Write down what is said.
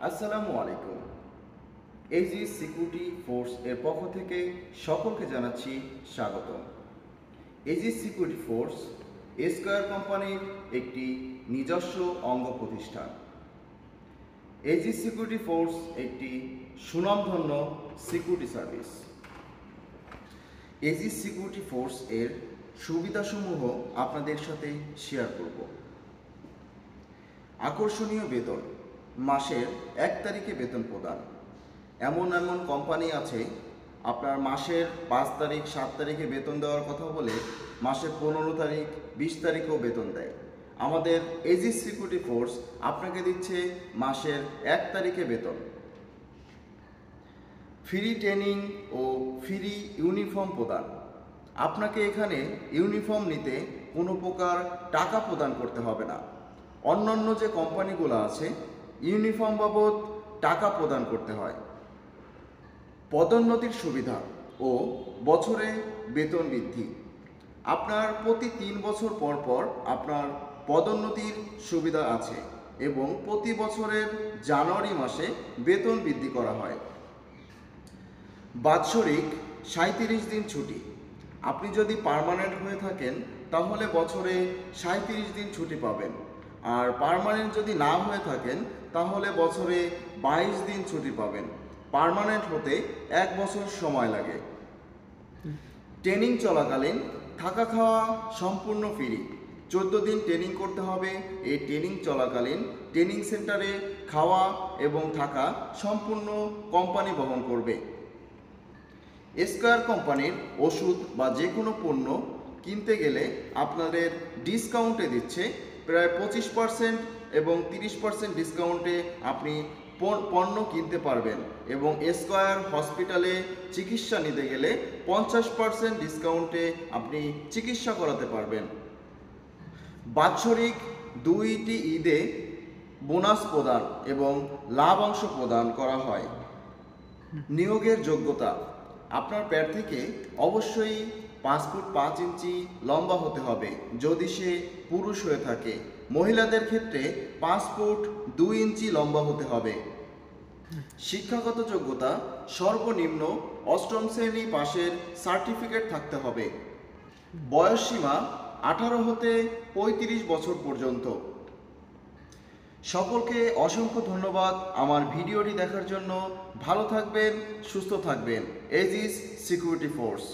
আসসালামু আলাইকুম। Aegis security force এর পক্ষ থেকে সকলকে জানাচ্ছি স্বাগতম। এজিস সিকিউরিটি ফোর্স স্কয়ার কোম্পানির একটি নিজস্ব অঙ্গ প্রতিষ্ঠান। এজিস সিকিউরিটি ফোর্স একটি সুনামধন্য security service. Aegis security force এর সুবিধাসমূহ আপনাদের সাথে শেয়ার করব। আকর্ষণীয় বেতন, মাসের 1 তারিখে বেতন প্রদান। এমন কোম্পানি আছে আপনার মাসের 5 তারিখ 7 তারিখে বেতন দেওয়ার কথা বলে মাসের 15 তারিখ 20 তারিখেও বেতন দেয়। আমাদের এজিস সিকিউরিটি ফোর্স আপনাকে দিচ্ছে মাসের 1 তারিখে বেতন। ফ্রি ট্রেনিং ও ফ্রি ইউনিফর্ম প্রদান। আপনাকে এখানে ইউনিফর্ম নিতে কোনো প্রকার টাকা প্রদান করতে হবে না। অন্যান্য যে কোম্পানিগুলো আছে ইউনিফর্ম বাবদ টাকা প্রদান করতে হয়। পদোন্নতির সুবিধা ও বছরে বেতন বৃদ্ধি। আপনার প্রতি 3 বছর পর পর আপনার পদোন্নতির সুবিধা আছে এবং প্রতি বছরের জানুয়ারি মাসে বেতন বৃদ্ধি করা হয়। বাৎসরিক 37 দিন ছুটি। আপনি যদি পার্মানেন্ট হয়ে থাকেন তাহলে বছরে 37 দিন ছুটি পাবেন, আর পার্মানেন্ট যদি না হয়ে থাকেন তাহলে বছরে 22 দিন ছুটি পাবেন। পার্মানেন্ট হতে 1 বছর সময় লাগে। ট্রেনিং চলাকালীন থাকা খাওয়া সম্পূর্ণ ফ্রি। 14 দিন ট্রেনিং করতে হবে। এই ট্রেনিং চলাকালীন ট্রেনিং সেন্টারে খাওয়া এবং থাকা সম্পূর্ণ কোম্পানি বহন করবে। স্কয়ার কোম্পানির ওষুধ বা যে কোনো পণ্য কিনতে গেলে আপনাদের ডিসকাউন্টে দিচ্ছে প্রায় 25% এবং 30% ডিসকাউন্টে আপনি পণ্য কিনতে পারবেন, এবং স্কয়ার হসপিটালে চিকিৎসা নিতে গেলে 50% ডিসকাউন্টে আপনি চিকিৎসা করাতে পারবেন। বাৎসরিক 2টি ঈদে বোনাস প্রদান এবং লাভাংশ প্রদান করা হয়। নিয়োগের যোগ্যতা, আপনার প্যাড থেকে অবশ্যই 5 ফুট 5 ইঞ্চি লম্বা হতে হবে যদি সে পুরুষ হয়ে থাকে। মহিলাদের ক্ষেত্রে 5 ফুট 2 ইঞ্চি লম্বা হতে হবে। শিক্ষাগত যোগ্যতা সর্বনিম্ন 8ম শ্রেণী পাশের সার্টিফিকেট থাকতে হবে। বয়স সীমা 18 হতে 35 বছর পর্যন্ত। সকলকে অসংখ্য ধন্যবাদ আমার ভিডিওটি দেখার জন্য। ভালো থাকবেন, সুস্থ থাকবেন। Aegis security force.